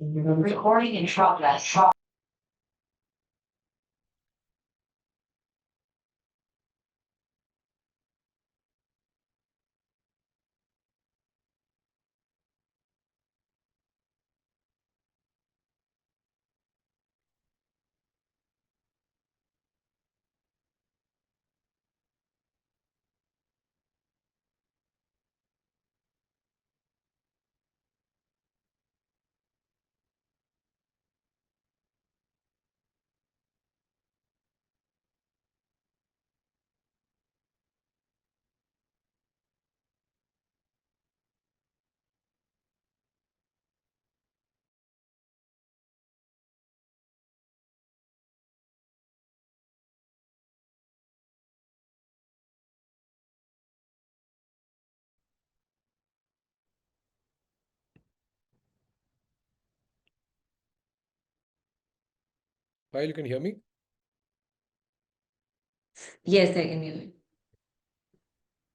Recording in progress. While you can hear me? Yes, I can hear you.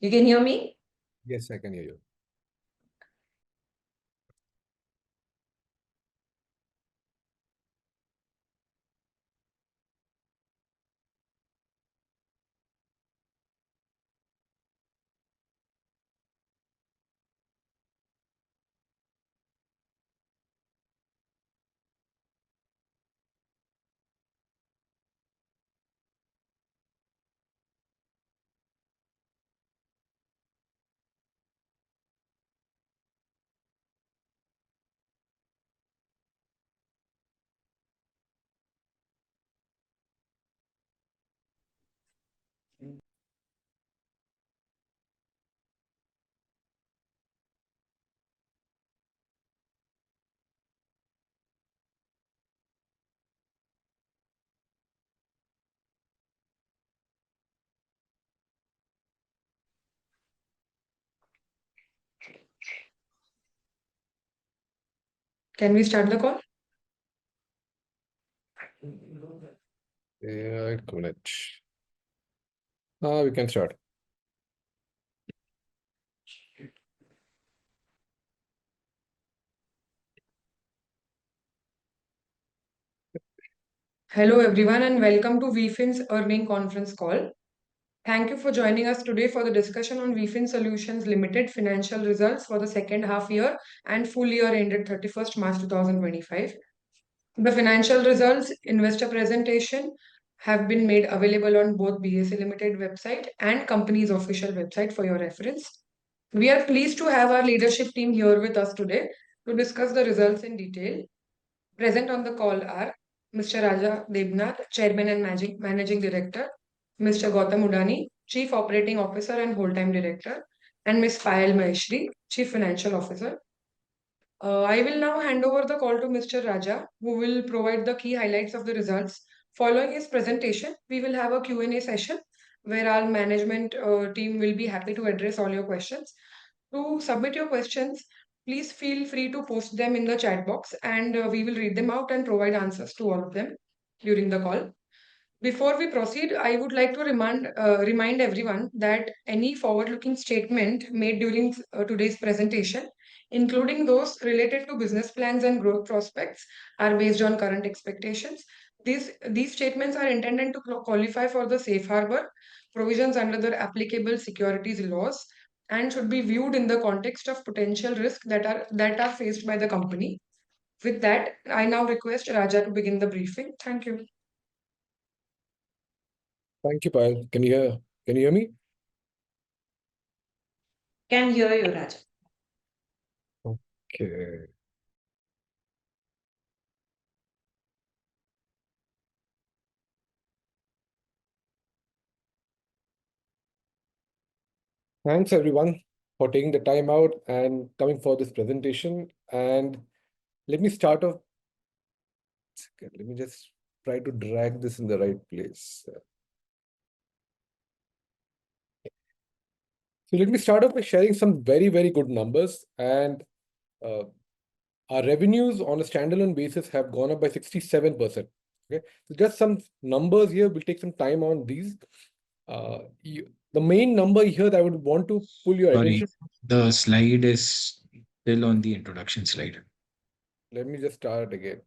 You can hear me? Yes, I can hear you. Can we start the call? Yeah, a minute. We can start. Hello, everyone, and welcome to Veefin's earning conference call. Thank you for joining us today for the discussion on Veefin Solutions Limited financial results for the second half year and full year ended 31st March 2025. The financial results investor presentation have been made available on both BSE Limited website and company's official website for your reference. We are pleased to have our leadership team here with us today to discuss the results in detail. Present on the call are Mr. Raja Debnath, Chairman and Managing Director, Mr. Gautam Udani, Chief Operating Officer and Whole-Time Director, and Ms. Payal Maheshri, Chief Financial Officer. I will now hand over the call to Mr. Raja, who will provide the key highlights of the results. Following his presentation, we will have a Q&A session where our management team will be happy to address all your questions. To submit your questions, please feel free to post them in the chat box and we will read them out and provide answers to all of them during the call. Before we proceed, I would like to remind everyone that any forward-looking statement made during today's presentation, including those related to business plans and growth prospects, are based on current expectations. These statements are intended to qualify for the safe harbor provisions under the applicable securities laws and should be viewed in the context of potential risks that are faced by the company. With that, I now request Raja to begin the briefing. Thank you. Thank you, Payal. Can you hear me? Can hear you, Raja. Okay. Thanks everyone for taking the time out and coming for this presentation. And let me start off. Let me just try to drag this in the right place. So let me start off by sharing some very, very good numbers. And our revenues on a standalone basis have gone up by 67%. Okay, so just some numbers here. We'll take some time on these. The main number here that I would want to pull your attention. The slide is still on the introduction slide. Let me just start again.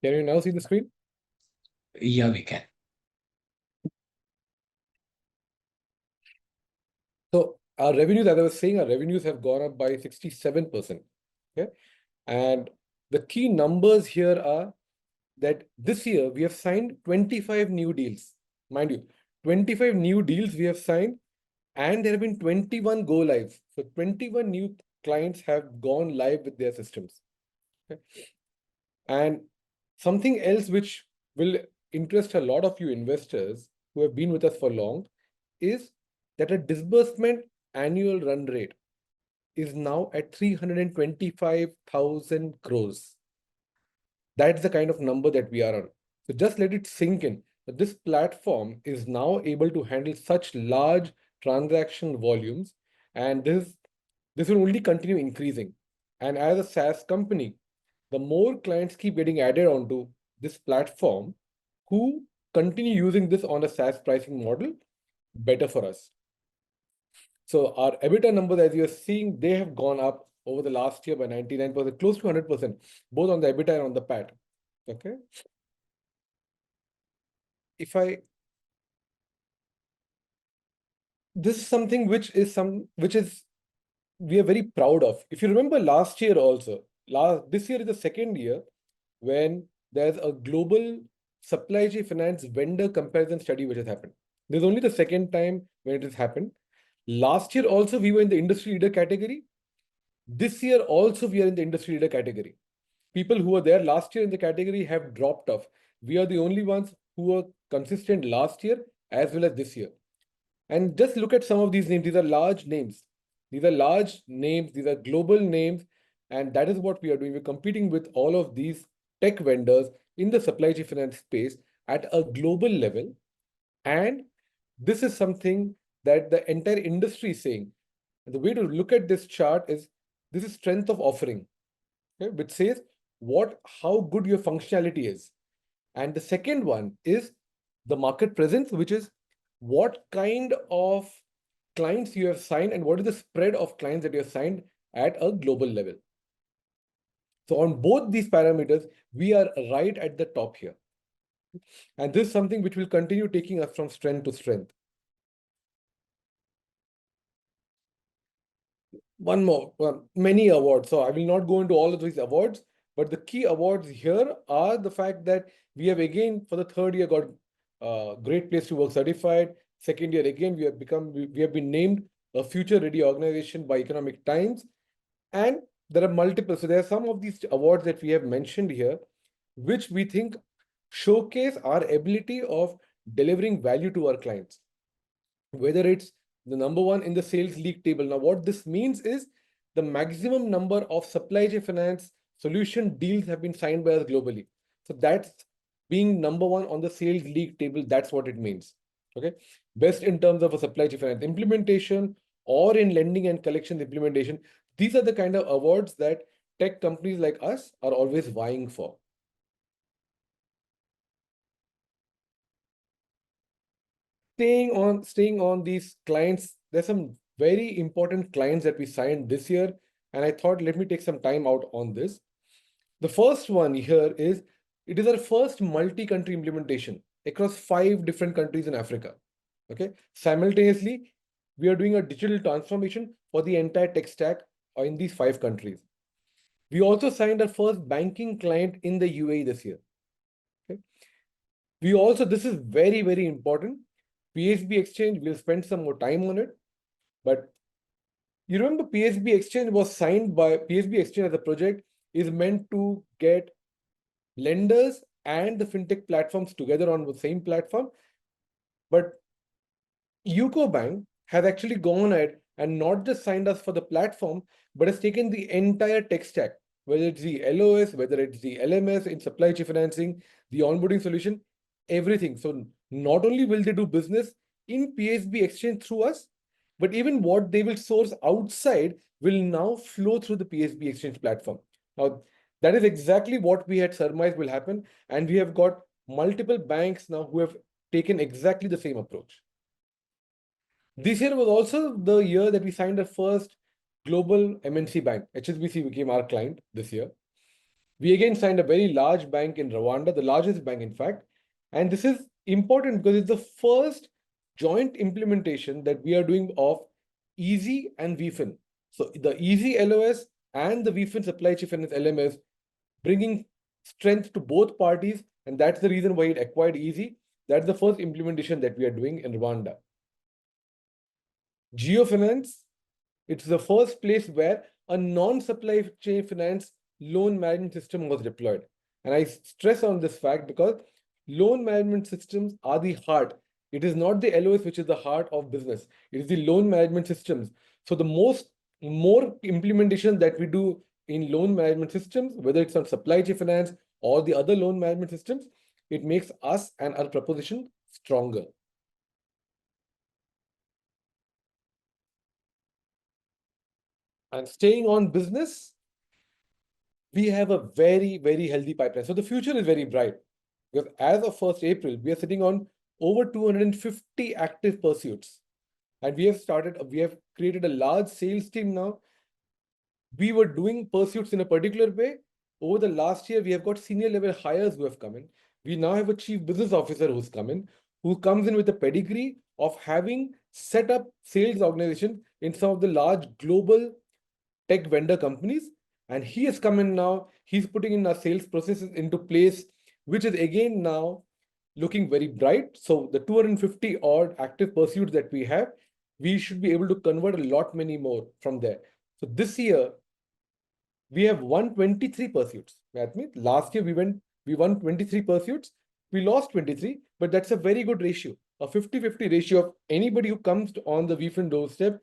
Can you now see the screen? Yeah, we can. So our revenues, as I was saying, our revenues have gone up by 67%. Okay. And the key numbers here are that this year we have signed 25 new deals. Mind you, 25 new deals we have signed, and there have been 21 go lives. So 21 new clients have gone live with their systems. Okay. And something else which will interest a lot of you investors who have been with us for long is that a disbursement annual run rate is now at 325,000 crores. That's the kind of number that we are on. So just let it sink in that this platform is now able to handle such large transaction volumes, and this will only continue increasing. And as a SaaS company, the more clients keep getting added onto this platform who continue using this on a SaaS pricing model, better for us. So our EBITDA numbers, as you're seeing, they have gone up over the last year by 99%, close to 100%, both on the EBITDA and on the PAT. Okay. This is something which is we are very proud of. If you remember last year also, this year is the second year when there's a global supply chain finance vendor comparison study which has happened. This is only the second time when it has happened. Last year also we were in the industry leader category. This year also we are in the industry leader category. People who were there last year in the category have dropped off. We are the only ones who were consistent last year as well as this year. And just look at some of these names. These are large names. These are large names. These are global names. And that is what we are doing. We're competing with all of these tech vendors in the supply chain finance space at a global level. And this is something that the entire industry is saying. And the way to look at this chart is this is strength of offering, okay, which says how good your functionality is. And the second one is the market presence, which is what kind of clients you have signed and what is the spread of clients that you have signed at a global level. So on both these parameters, we are right at the top here. And this is something which will continue taking us from strength to strength. One more, many awards. So I will not go into all of these awards, but the key awards here are the fact that we have again, for the third year, got Great Place to Work certified. Second year, again, we have been named a future ready organization by Economic Times. And there are multiple. So there are some of these awards that we have mentioned here, which we think showcase our ability of delivering value to our clients, whether it's the number one in the sales league table. Now, what this means is the maximum number of supply chain finance solution deals have been signed by us globally. So that's being number one on the sales league table. That's what it means. Okay. Best in terms of a supply chain finance implementation or in lending and collections implementation. These are the kind of awards that tech companies like us are always vying for. Staying on these clients, there's some very important clients that we signed this year, and I thought let me take some time out on this. The first one here is it is our first multi-country implementation across 5 different countries in Africa. Okay, simultaneously we are doing a digital transformation for the entire tech stack in these 5 countries. We also signed our first banking client in the UAE this year. Okay, this is very, very important. PSB Exchange, we'll spend some more time on it. But you remember PSB Exchange was signed by PSB Exchange as a project is meant to get lenders and the fintech platforms together on the same platform. But UCO Bank has actually gone ahead and not just signed us for the platform, but has taken the entire tech stack, whether it's the LOS, whether it's the LMS in supply chain financing, the onboarding solution, everything. So not only will they do business in PSB Exchange through us, But even what they will source outside will now flow through the PSB exchange platform. Now, that is exactly what we had surmised will happen. And we have got multiple banks now who have taken exactly the same approach. This year was also the year that we signed our first global MNC bank. HSBC became our client this year. We again signed a very large bank in Rwanda, the largest bank, in fact. And this is important because it's the first joint implementation that we are doing of Easy and Veefin. So the Easy LOS and the Veefin Supply Chain Finance LMS bringing strength to both parties. And that's the reason why it acquired Easy. That's the first implementation that we are doing in Rwanda. GeoFinance, it's the first place where a non-supply chain finance loan management system was deployed. And I stress on this fact because loan management systems are the heart. It is not the LOS which is the heart of business. It is the loan management systems. So the more implementation that we do in loan management systems, whether it's on supply chain finance or the other loan management systems, it makes us and our proposition stronger. And staying on business, we have a very, very healthy pipeline. So the future is very bright. Because as of 1st April, we are sitting on over 250 active pursuits. And we have created a large sales team now. We were doing pursuits in a particular way. Over the last year, we have got senior level hires who have come in. We now have a chief business officer who's come in, who comes in with a pedigree of having set up sales organization in some of the large global tech vendor companies. And he has come in now, he's putting in our sales processes into place, which is again now looking very bright. So the 250 odd active pursuits that we have, we should be able to convert a lot many more from there. So this year, we have won 23 pursuits. That means last year we won 23 pursuits. We lost 23, but that's a very good ratio. A 50-50 ratio of anybody who comes on the Veefin doorstep,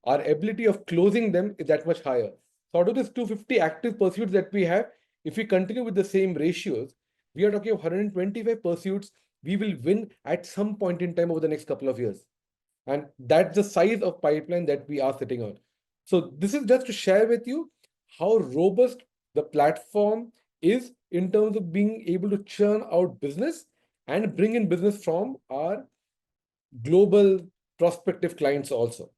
our ability of closing them is that much higher. So out of this 250 active pursuits that we have, if we continue with the same ratios, we are talking of 125 pursuits we will win at some point in time over the next couple of years. And that's the size of pipeline that we are sitting on. So this is just to share with you how robust the platform is in terms of being able to churn out business and bring in business from our global prospective clients also.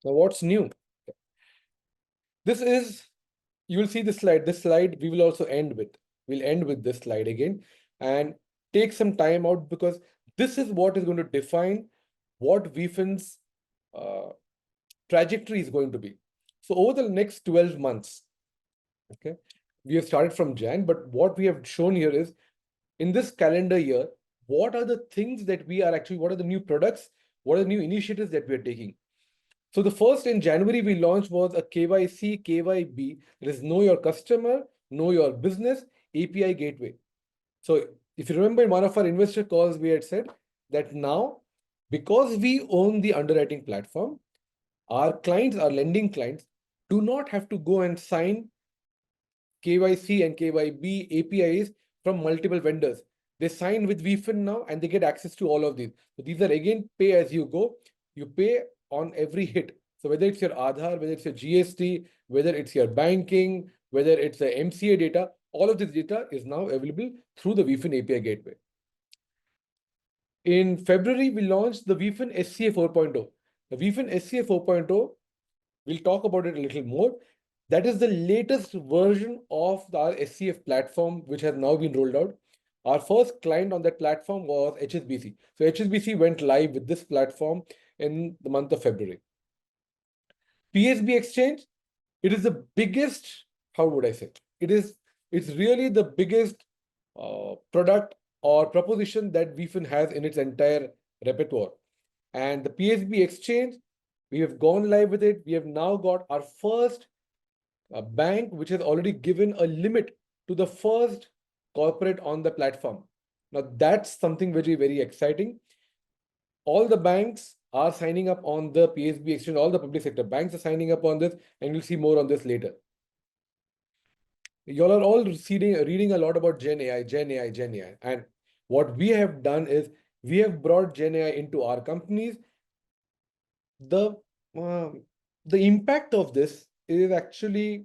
Now, what's new? You will see this slide. This slide we will also end with. We'll end with this slide again and take some time out because this is what is going to define what Veefin's trajectory is going to be. So over the next 12 months, okay, we have started from Jan, but what we have shown here is in this calendar year, what are the things that what are the new products, what are the new initiatives that we are taking? So the first in January we launched was a KYC, KYB, that is Know Your Customer, Know Your Business, API Gateway. So if you remember in one of our investor calls, we had said that now, because we own the underwriting platform, our clients, our lending clients, do not have to go and sign KYC and KYB APIs from multiple vendors. They sign with Veefin now and they get access to all of these. So these are again pay as you go. You pay on every hit. So whether it's your Aadhaar, whether it's your GST, whether it's your banking, whether it's the MCA data, all of this data is now available through the Veefin API Gateway. In February, we launched the Veefin SCA 4.0. The Veefin SCA 4.0, we'll talk about it a little more. That is the latest version of our SCF platform, which has now been rolled out. Our first client on that platform was HSBC. So HSBC went live with this platform in the month of February. PSB Exchange, it is the biggest, how would I say? It's really the biggest product or proposition that Veefin has in its entire repertoire. And the PSB Exchange, we have gone live with it. We have now got our first bank, which has already given a limit to the first corporate on the platform. Now, that's something very, very exciting. All the banks are signing up on the PSB Exchange. All the public sector banks are signing up on this, and you'll see more on this later. You all are all reading a lot about Gen AI. And What we have done is we have brought GenAI into our companies. The impact of this is actually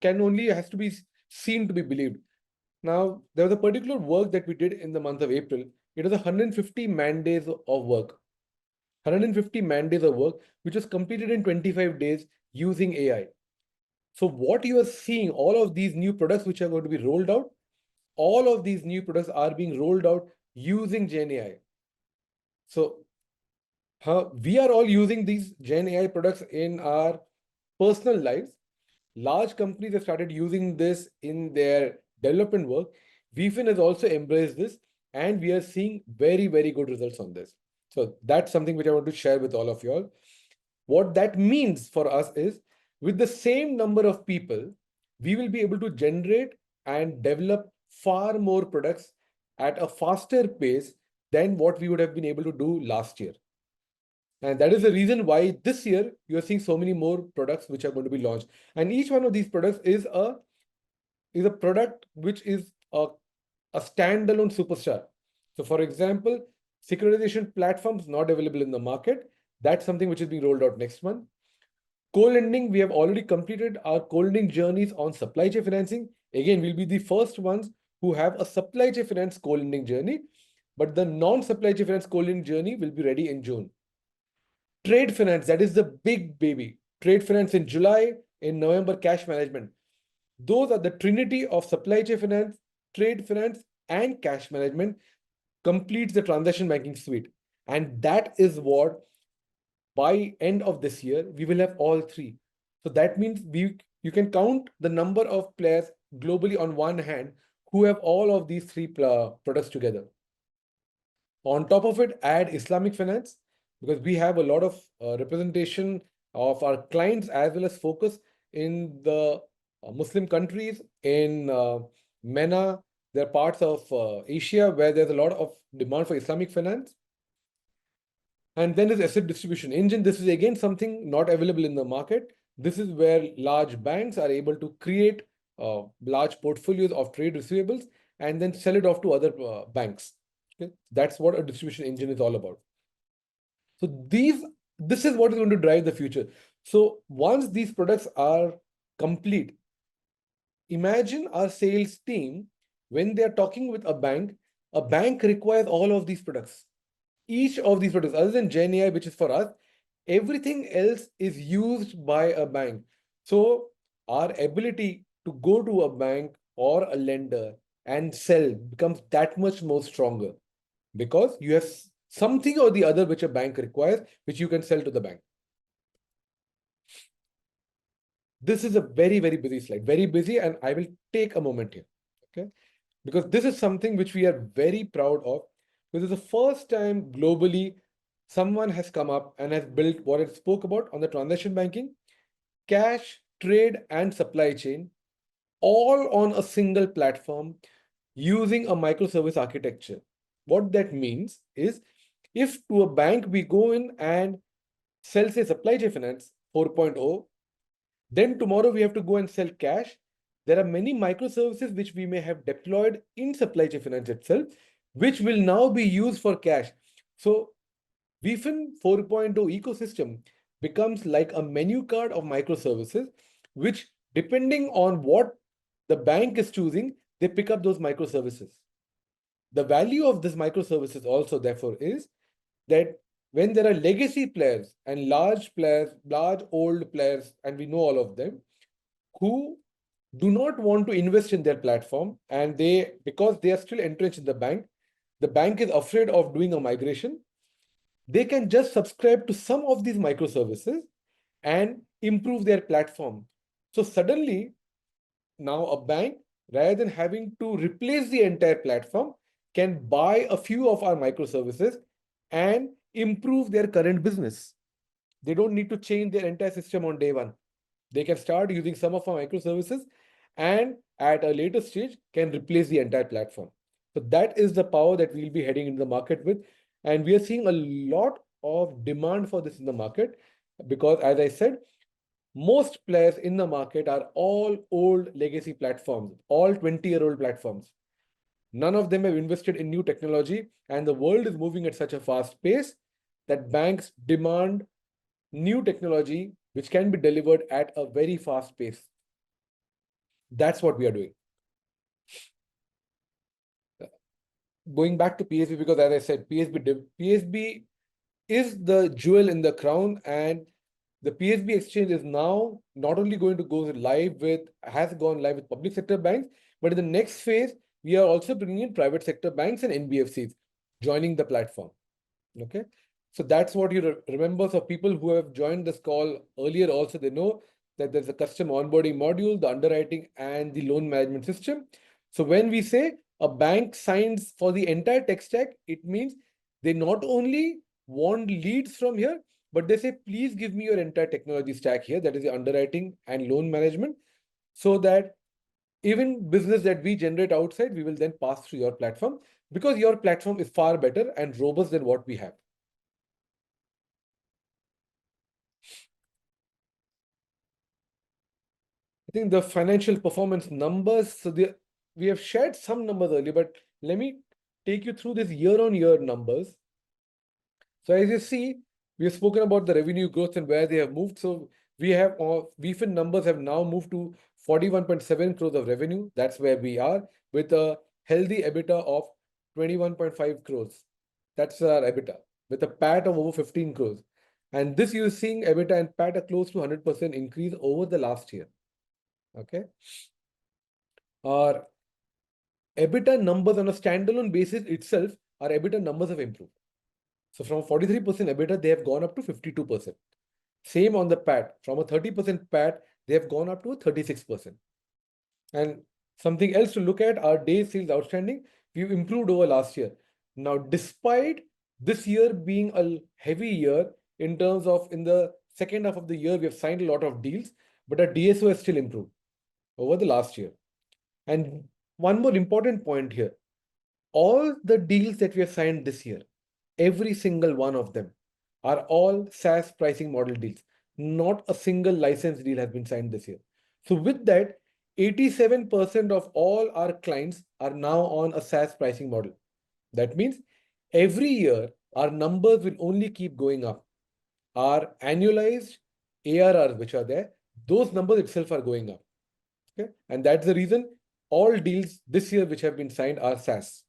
has to be seen to be believed. Now, there was a particular work that we did in the month of April. It was 150 man days of work. 150 man days of work, which was completed in 25 days using AI. So what you are seeing, all of these new products which are going to be rolled out, all of these new products are being rolled out using Gen AI. So we are all using these Gen AI products in our personal lives. Large companies have started using this in their development work. Veefin has also embraced this, and we are seeing very, very good results on this. So that's something which I want to share with all of you all. What that means for us is, with the same number of people, we will be able to generate and develop far more products at a faster pace than what we would have been able to do last year. And that is the reason why this year you're seeing so many more products which are going to be launched. And each one of these products is a product which is a standalone superstar. So for example, securitization platforms not available in the market. That's something which is being rolled out next month. Co-lending, we have already completed our co-lending journeys on supply chain financing. Again, we'll be the first ones who have a supply chain finance co-lending journey, but the non-supply chain finance co-lending journey will be ready in June. Trade finance, that is the big baby. Trade finance in July, in November, cash management. Those are the trinity of supply chain finance, trade finance, and cash management completes the transaction banking suite. And that is what, by end of this year, we will have all three. So that means you can count the number of players globally on one hand who have all of these three products together. On top of it, add Islamic finance, because we have a lot of representation of our clients as well as focus in the Muslim countries, in MENA. There are parts of Asia where there's a lot of demand for Islamic finance. And then there's asset distribution engine. This is again something not available in the market. This is where large banks are able to create large portfolios of trade receivables and then sell it off to other banks. Okay? That's what a distribution engine is all about. So this is what is going to drive the future. So once these products are complete, imagine our sales team, when they are talking with a bank requires all of these products. Each of these products, other than Gen AI, which is for us, everything else is used by a bank. So our ability to go to a bank or a lender and sell becomes that much more stronger, because you have something or the other which a bank requires, which you can sell to the bank. This is a very, very busy slide, very busy, and I will take a moment here, okay? Because this is something which we are very proud of. This is the first time globally someone has come up and has built what it spoke about on the transaction banking, cash, trade, and supply chain, all on a single platform using a microservice architecture. What that means is, if to a bank we go in and sell, say, supply chain finance 4.0, then tomorrow we have to go and sell cash. There are many microservices which we may have deployed in supply chain finance itself, which will now be used for cash. So Veefin 4.0 ecosystem becomes like a menu card of microservices, which, depending on what the bank is choosing, they pick up those microservices. The value of this microservices also, therefore, is that when there are legacy players and large players, large old players, and we know all of them, who do not want to invest in their platform, and because they are still entrenched in the bank is afraid of doing a migration, they can just subscribe to some of these microservices and improve their platform. So suddenly, now a bank, rather than having to replace the entire platform, can buy a few of our microservices and improve their current business. They don't need to change their entire system on day one. They can start using some of our microservices and at a later stage can replace the entire platform. So that is the power that we'll be heading into the market with. And we are seeing a lot of demand for this in the market, because, as I said, most players in the market are all old legacy platforms, all 20-year-old platforms. None of them have invested in new technology, and the world is moving at such a fast pace that banks demand new technology which can be delivered at a very fast pace. That's what we are doing. Going back to PSB, because as I said, PSB is the jewel in the crown, and the PSB exchange is now not only going to go live with, has gone live with public sector banks, but in the next phase, we are also bringing in private sector banks and NBFCs joining the platform. Okay. So that's what you remember. So people who have joined this call earlier also, they know that there's a custom onboarding module, the underwriting and the loan management system. So when we say a bank signs for the entire tech stack, it means they not only want leads from here, but they say, please give me your entire technology stack here. That is the underwriting and loan management, so that even business that we generate outside, we will then pass through your platform, because your platform is far better and robust than what we have. I think the financial performance numbers, so we have shared some numbers earlier, but let me take you through this year-on-year numbers. So as you see, we have spoken about the revenue growth and where they have moved. So we have Veefin numbers have now moved to 41.7 crores of revenue. That's where we are, with a healthy EBITDA of 21.5 crores. That's our EBITDA, with a PAT of over 15 crores. And this you're seeing EBITDA and PAT are close to 100% increase over the last year. Okay. Our EBITDA numbers on a standalone basis itself, our EBITDA numbers have improved. So from 43% EBITDA, they have gone up to 52%. Same on the PAT. From a 30% PAT, they have gone up to a 36%. And something else to look at, our days sales outstanding, we've improved over last year. Now, despite this year being a heavy year in terms of in the second half of the year, we have signed a lot of deals, but our DSO has still improved over the last year. And one more important point here, all the deals that we have signed this year, every single one of them are all SaaS pricing model deals. Not a single license deal has been signed this year. So with that, 87% of all our clients are now on a SaaS pricing model. That means every year, our numbers will only keep going up. Our annualized ARRs, which are there, those numbers itself are going up. Okay? And that's the reason all deals this year which have been signed are SaaS.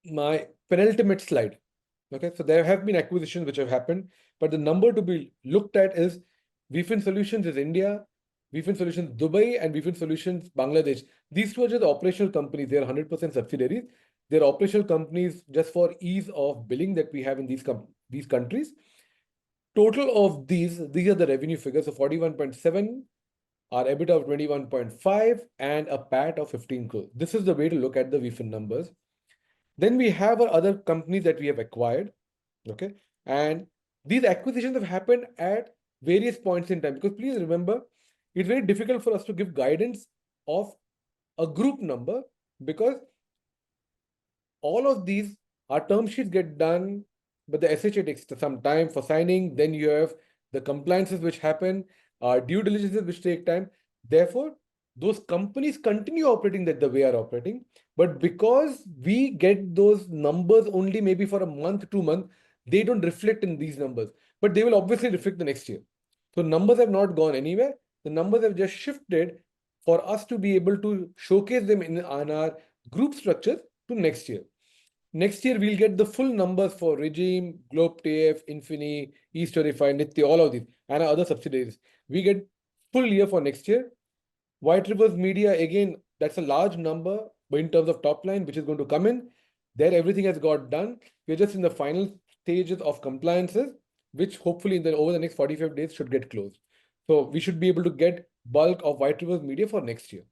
My penultimate slide. Okay, so there have been acquisitions which have happened, but the number to be looked at is Veefin Solutions is India, Veefin Solutions Dubai, and Veefin Solutions Bangladesh. These two are just operational companies. They are 100% subsidiaries. They're operational companies just for ease of billing that we have in these countries. Total of these are the revenue figures. So 41.7, our EBITDA of 21.5, and a PAT of 15 crores. This is the way to look at the Veefin numbers. Then we have our other companies that we have acquired. Okay. And these acquisitions have happened at various points in time, because please remember, it's very difficult for us to give guidance of a group number, because all of these, our term sheets get done, but the SHA takes some time for signing. Then you have the compliances which happen, due diligences which take time. Therefore, those companies continue operating that the way are operating. But because we get those numbers only maybe for a month, 2 months, they don't reflect in these numbers. But they will obviously reflect the next year. So numbers have not gone anywhere. The numbers have just shifted for us to be able to showcase them on our group structures to next year. Next year, we'll get the full numbers for Regime, GlobeTF, Infini, Eastorify, Nitya, all of these, and our other subsidiaries. We get full year for next year. White Rivers Media, again, that's a large number, but in terms of top line, which is going to come in, there everything has got done. We're just in the final stages of compliances, which hopefully over the next 45 days should get closed. So we should be able to get bulk of White Rivers Media for next year.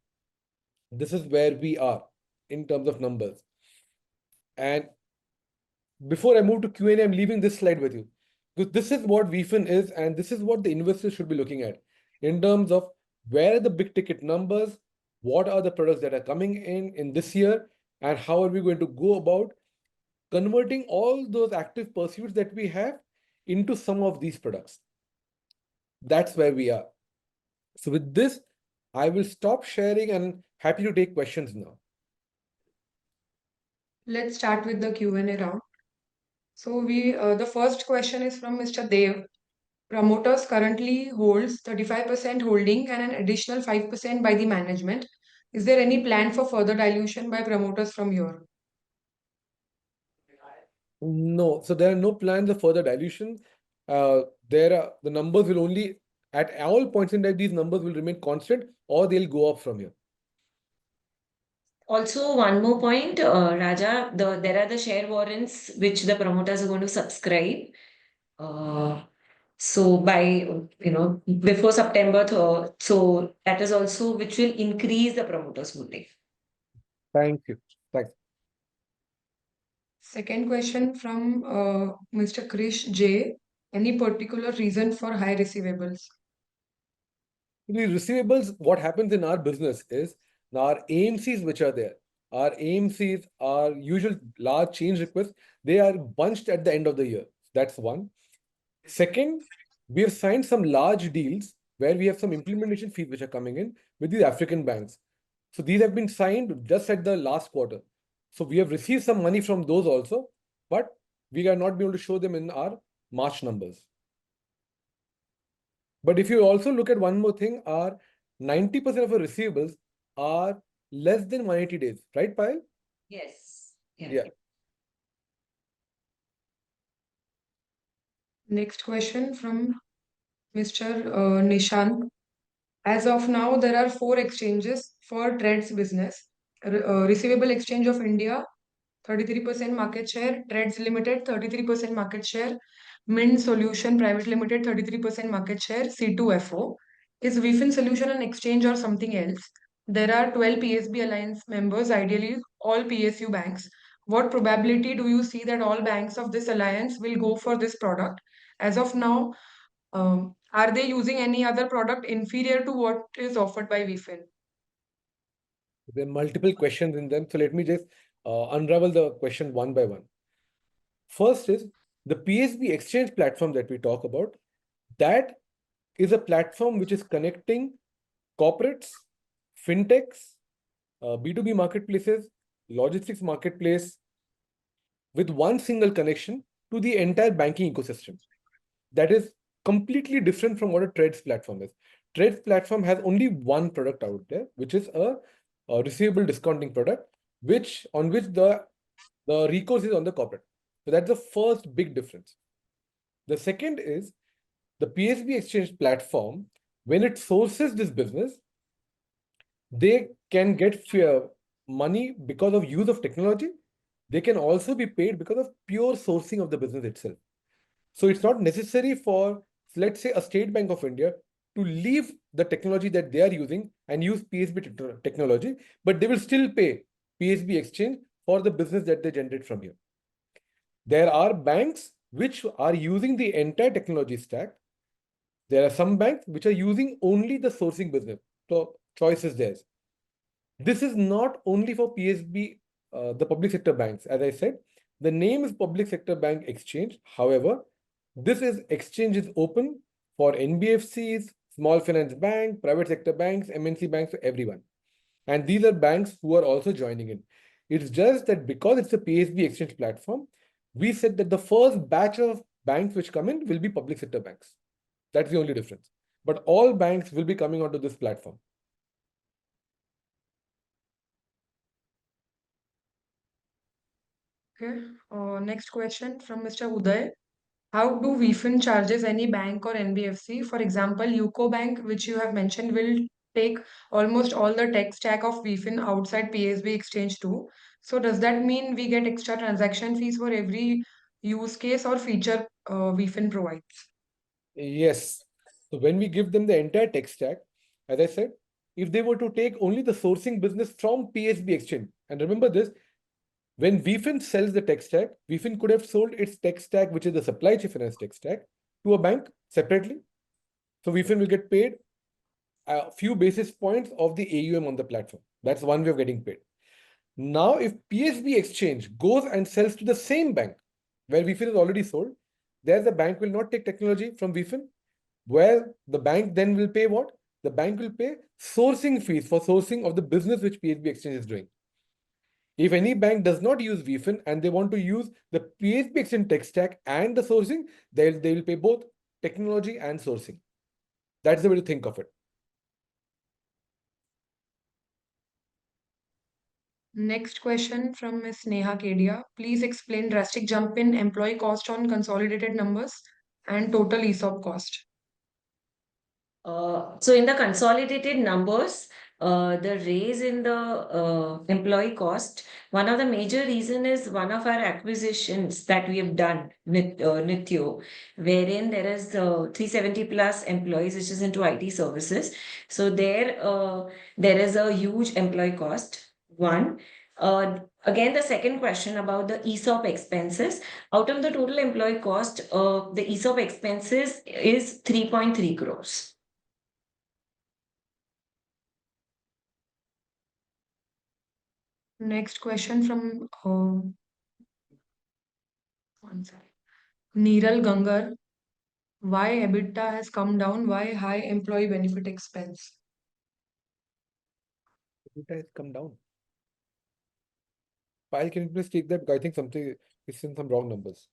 This is where we are in terms of numbers. And before I move to Q&A, I'm leaving this slide with you, because this is what Veefin is, and this is what the investors should be looking at in terms of where are the big ticket numbers, what are the products that are coming in this year, and how are we going to go about converting all those active pursuits that we have into some of these products. That's where we are. So with this, I will stop sharing and happy to take questions now. Let's start with the Q&A round. So the first question is from Mr. Dev. Promoters currently holds 35% holding and an additional 5% by the management. Is there any plan for further dilution by promoters from here? No, so there are no plans of further dilution. The numbers will only, at all points in time, these numbers will remain constant or they'll go up from here. Also, one more point, Raja, there are the share warrants which the promoters are going to subscribe. So by, before September 3rd, so that is also which will increase the promoters' holding. Thank you. Thanks. Second question from Mr. Krish J. Any particular reason for high receivables? The receivables, what happens in our business is our AMCs which are there, our AMCs, our usual large change requests, they are bunched at the end of the year. That's one. Second, we have signed some large deals where we have some implementation fees which are coming in with these African banks. So these have been signed just at the last quarter. So we have received some money from those also, but we are not be able to show them in our March numbers. But if you also look at one more thing, our 90% of our receivables are less than 180 days, right, Payal? Yes. Yeah. Next question from Mr. Nishant. As of now, there are 4 exchanges for trades business. Receivable Exchange of India, 33% market share. Trades Limited, 33% market share. Mint Solution Private Limited, 33% market share. C2FO. Is Veefin Solution an exchange or something else? There are 12 PSB Alliance members, ideally all PSU banks. What probability do you see that all banks of this alliance will go for this product? As of now, are they using any other product inferior to what is offered by Veefin? There are multiple questions in them. So let me just unravel the question one by one. First is the PSB exchange platform that we talk about. That is a platform which is connecting corporates, fintechs, B2B marketplaces, logistics marketplace with one single connection to the entire banking ecosystem. That is completely different from what a trades platform is. Trades platform has only one product out there, which is a receivable discounting product, on which the recourse is on the corporate. So that's the first big difference. The second is the PSB exchange platform, when it sources this business, they can get money because of use of technology. They can also be paid because of pure sourcing of the business itself. So it's not necessary for, let's say, a State Bank of India to leave the technology that they are using and use PSB technology, but they will still pay PSB exchange for the business that they generate from here. There are banks which are using the entire technology stack. There are some banks which are using only the sourcing business. So choice is theirs. This is not only for PSB, the public sector banks. As I said, the name is Public Sector Bank Exchange. However, this exchange is open for NBFCs, small finance bank, private sector banks, MNC banks, for everyone. And these are banks who are also joining in. It's just that because it's a PSB exchange platform, we said that the first batch of banks which come in will be public sector banks. That's the only difference. But all banks will be coming onto this platform. Okay. Next question from Mr. Uday. How do Veefin charges any bank or NBFC? For example, UCO Bank, which you have mentioned, will take almost all the tech stack of Veefin outside PSB exchange too. So does that mean we get extra transaction fees for every use case or feature Veefin provides? Yes. So when we give them the entire tech stack, as I said, if they were to take only the sourcing business from PSB exchange, and remember this, when Veefin sells the tech stack, Veefin could have sold its tech stack, which is the supply chain finance tech stack, to a bank separately. So Veefin will get paid a few basis points of the AUM on the platform. That's one way of getting paid. Now, if PSB exchange goes and sells to the same bank where Veefin is already sold, there the bank will not take technology from Veefin, where the bank then will pay what? the bank will pay sourcing fees for sourcing of the business which PHB Exchange is doing. If any bank does not use Veefin and they want to use the PHB Exchange tech stack and the sourcing, they will pay both technology and sourcing. That's the way to think of it. Next question from Ms. Neha Kedia. Please explain drastic jump in employee cost on consolidated numbers and total ESOP cost. So in the consolidated numbers, the raise in the employee cost, one of the major reason is one of our acquisitions that we have done with Nityo, wherein there is 370 plus employees, which is into IT services. So there is a huge employee cost. One. Again, the second question about the ESOP expenses. Out of the total employee cost, the ESOP expenses is 3.3 crores. Next question from one second. Neeral Gangar. Why EBITDA has come down? Why high employee benefit expense? EBITDA has come down. Payal, can you please take that? Because I think something is in some wrong numbers.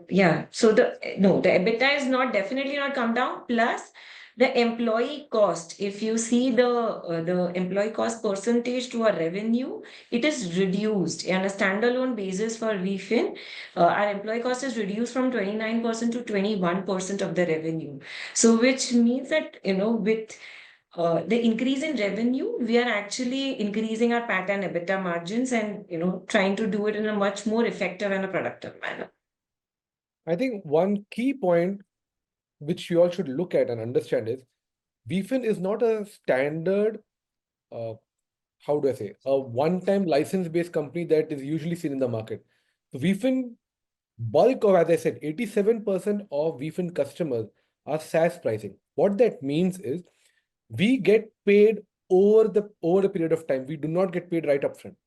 Yeah. So the EBITDA is not definitely not come down. Plus the employee cost. If you see the employee cost percentage to our revenue, it is reduced on a standalone basis for Veefin. Our employee cost is reduced from 29% to 21% of the revenue. So which means that with the increase in revenue, we are actually increasing our PAT and EBITDA margins and trying to do it in a much more effective and a productive manner. I think one key point which you all should look at and understand is Veefin is not a standard, how do I say, a one-time license-based company that is usually seen in the market. So Veefin, bulk of, as I said, 87% of Veefin customers are SaaS pricing. What that means is we get paid over a period of time. We do not get paid right up front.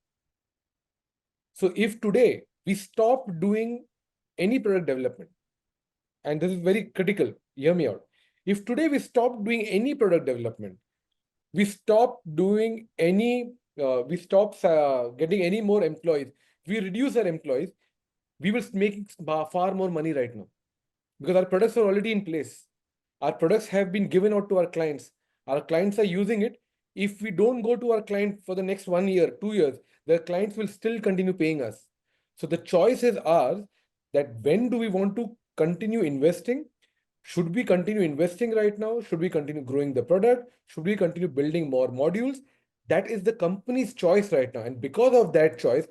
So if today we stop doing any product development, and this is very critical, hear me out. If today we stop doing any product development, we stop doing any, we stop getting any more employees, we reduce our employees, we will make far more money right now because our products are already in place. Our products have been given out to our clients. Our clients are using it. If we don't go to our client for the next 1 year, 2 years, the clients will still continue paying us. So the choice is ours that when do we want to continue investing? Should we continue investing right now? Should we continue growing the product? Should we continue building more modules? That is the company's choice right now. And because of that choice,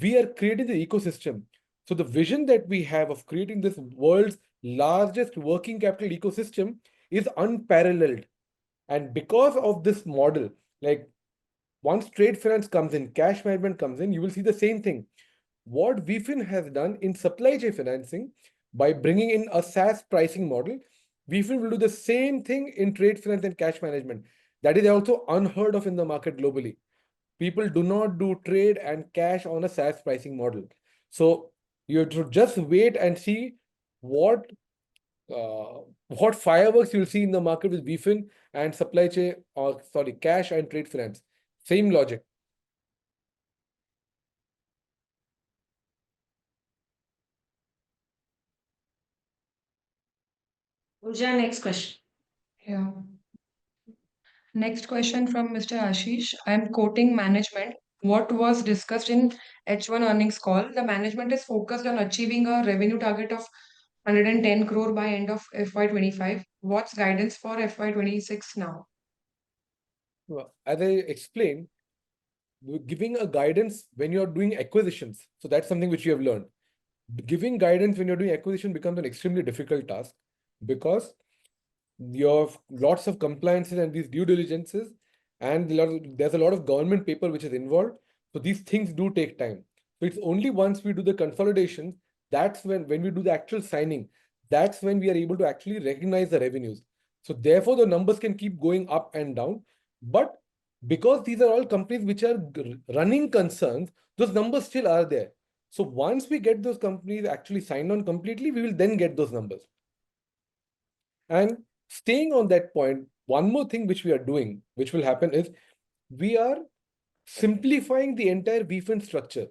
we are creating the ecosystem. So the vision that we have of creating this world's largest working capital ecosystem is unparalleled. And because of this model, like once trade finance comes in, cash management comes in, you will see the same thing. What Veefin has done in supply chain financing by bringing in a SaaS pricing model, Veefin will do the same thing in trade finance and cash management. That is also unheard of in the market globally. People do not do trade and cash on a SaaS pricing model. So you have to just wait and see what fireworks you'll see in the market with Veefin and supply chain, or sorry, cash and trade finance. Same logic. Pooja, next question. Yeah. Next question from Mr. Ashish. I am quoting management. What was discussed in H1 earnings call? The management is focused on achieving a revenue target of 110 crore by end of FY25. What's guidance for FY26 now? Well, as I explained, giving a guidance when you're doing acquisitions. So that's something which you have learned. Giving guidance when you're doing acquisition becomes an extremely difficult task because you have lots of compliances and these due diligences, and there's a lot of government paper which is involved. So these things do take time. So it's only once we do the consolidation, that's when we do the actual signing, that's when we are able to actually recognize the revenues. So therefore, the numbers can keep going up and down. But because these are all companies which are running concerns, those numbers still are there. So once we get those companies actually signed on completely, we will then get those numbers. And staying on that point, one more thing which we are doing, which will happen is we are simplifying the entire Veefin structure.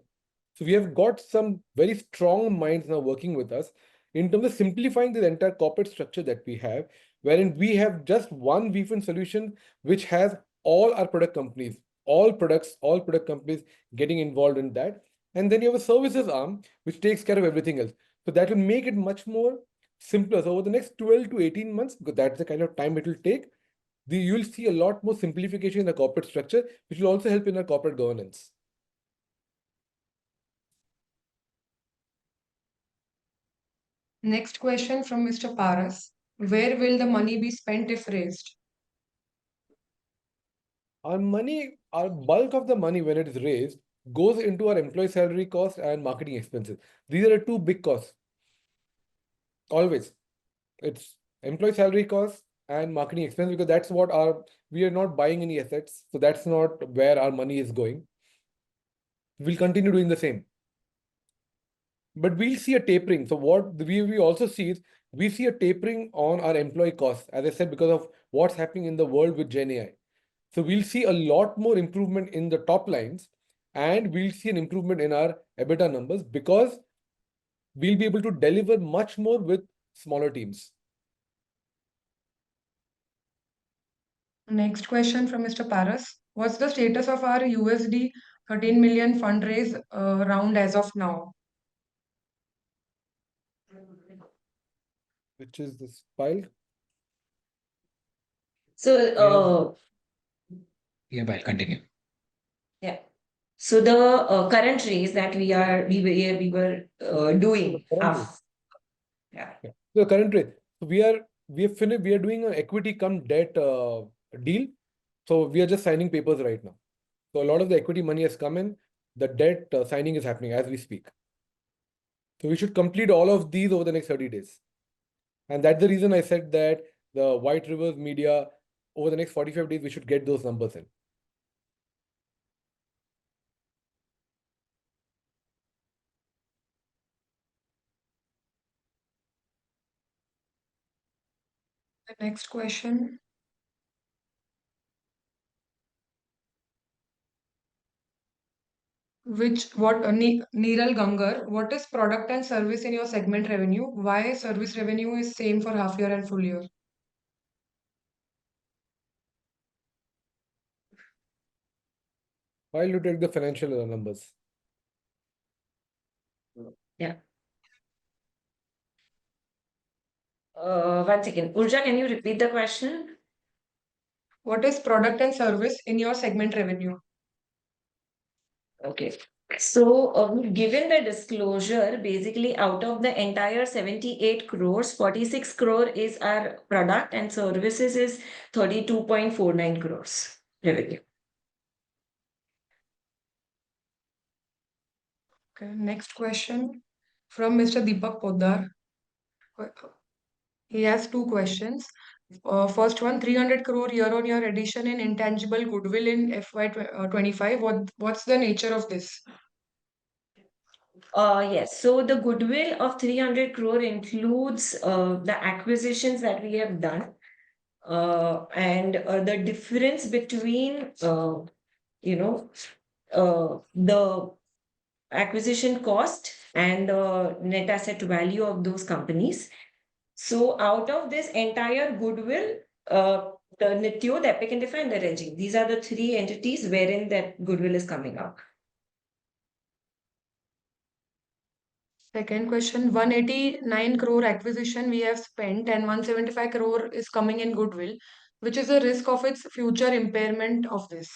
So we have got some very strong minds now working with us in terms of simplifying the entire corporate structure that we have, wherein we have just one Veefin solution which has all our product companies, all product companies getting involved in that. And then you have a services arm which takes care of everything else. So that will make it much more simpler. So over the next 12 to 18 months, because that's the kind of time it will take, you'll see a lot more simplification in the corporate structure, which will also help in our corporate governance. Next question from Mr. Paras. Where will the money be spent if raised? Our bulk of the money when it is raised goes into our employee salary cost and marketing expenses. These are the two big costs. Always. It's employee salary cost and marketing expense, because that's what we are not buying any assets. So that's not where our money is going. We'll continue doing the same. But we'll see a tapering. So what we also see is we see a tapering on our employee costs, as I said, because of what's happening in the world with Gen AI. So we'll see a lot more improvement in the top lines, and we'll see an improvement in our EBITDA numbers because we'll be able to deliver much more with smaller teams. Next question from Mr. Paras. What's the status of our USD 13 million fundraise round as of now? Which is this file? So, Yeah, I'll continue. yeah. So the current raise that we were doing. Yeah. The current rate. So we are doing an equity come debt deal. So we are just signing papers right now. So a lot of the equity money has come in. The debt signing is happening as we speak. So we should complete all of these over the next 30 days. And that's the reason I said that the White Rivers media, over the next 45 days, we should get those numbers in. The next question. Neeral Gangar, what is product and service in your segment revenue? Why service revenue is same for half year and full year? While you take the financial numbers. Yeah. 1 second. Urja, can you repeat the question? What is product and service in your segment revenue? Okay. So, given the disclosure, basically out of the entire 78 crores, 46 crore is our product and services is 32.49 crores revenue. Okay, next question from Mr. Deepak Poddar. He has two questions. First one, 300 crore year-on-year addition in intangible goodwill in FY25. What's the nature of this? Yes. So the goodwill of 300 crore includes the acquisitions that we have done. And the difference between, the acquisition cost and the net asset value of those companies. So out of this entire goodwill, the Nityo, the Epic Indify, and the Regi, these are the three entities wherein that goodwill is coming up. Second question, 189 crore acquisition we have spent and 175 crore is coming in goodwill, which is the risk of its future impairment of this?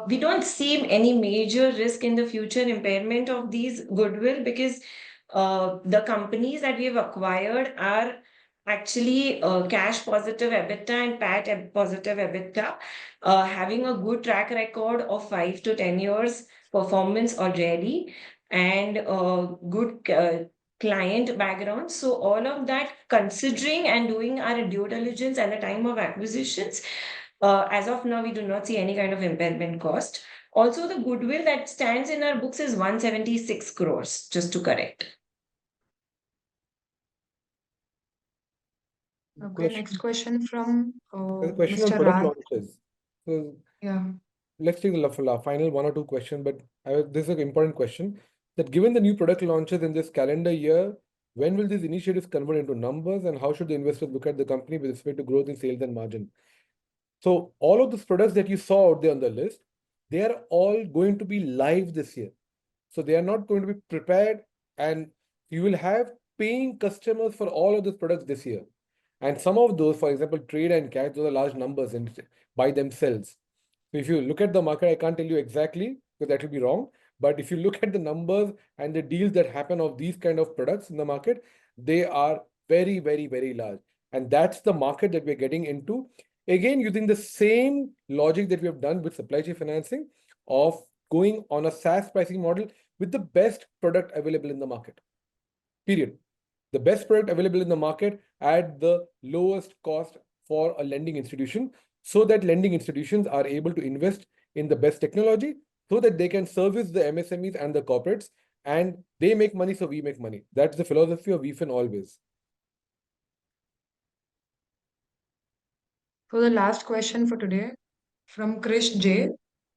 We don't see any major risk in the future impairment of these goodwill because the companies that we have acquired are actually cash positive EBITDA and PAT positive EBITDA, having a good track record of 5 to 10 years performance already and good client background. So all of that considering and doing our due diligence at the time of acquisitions, as of now, we do not see any kind of impairment cost. Also, the goodwill that stands in our books is 176 crores, just to correct. Okay, next question from There's a question on Mr. product Raj. launches. So Yeah. let's take the final one or two questions, but this is an important question that given the new product launches in this calendar year, when will these initiatives convert into numbers and how should the investors look at the company with respect to growth in sales and margin? So all of those products that you saw out there on the list, they are all going to be live this year. So they are not going to be prepared, and you will have paying customers for all of those products this year. And some of those, for example, trade and cash, those are large numbers by themselves. So if you look at the market, I can't tell you exactly because that will be wrong. But if you look at the numbers and the deals that happen of these kind of products in the market, they are very, very, very large. And that's the market that we're getting into. Again, using the same logic that we have done with supply chain financing of going on a SaaS pricing model with the best product available in the market. Period. The best product available in the market at the lowest cost for a lending institution, so that lending institutions are able to invest in the best technology so that they can service the MSMEs and the corporates, and they make money, so we make money. That's the philosophy of Veefin always. So the last question for today from Krish J.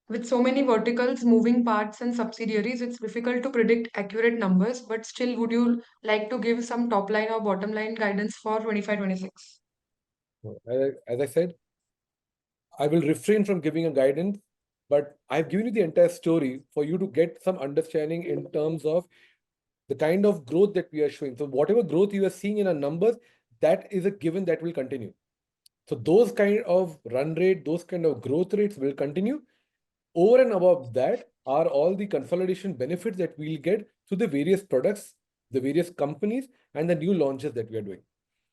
With so many verticals, moving parts, and subsidiaries, it's difficult to predict accurate numbers, but still, would you like to give some top line or bottom line guidance for 25-26? As I said, I will refrain from giving a guidance, but I've given you the entire story for you to get some understanding in terms of the kind of growth that we are showing. So whatever growth you are seeing in our numbers, that is a given that will continue. So those kind of run rate, those kind of growth rates will continue. Over and above that are all the consolidation benefits that we'll get through the various products, the various companies, and the new launches that we are doing.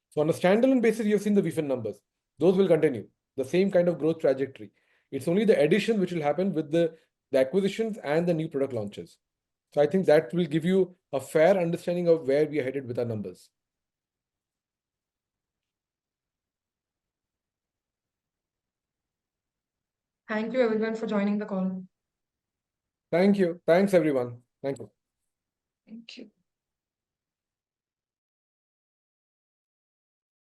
So on a standalone basis, you've seen the Veefin numbers. Those will continue, the same kind of growth trajectory. It's only the addition which will happen with the acquisitions and the new product launches. So I think that will give you a fair understanding of where we are headed with our numbers. Thank you everyone for joining the call. Thank you. Thanks, everyone. Thank you. Thank you.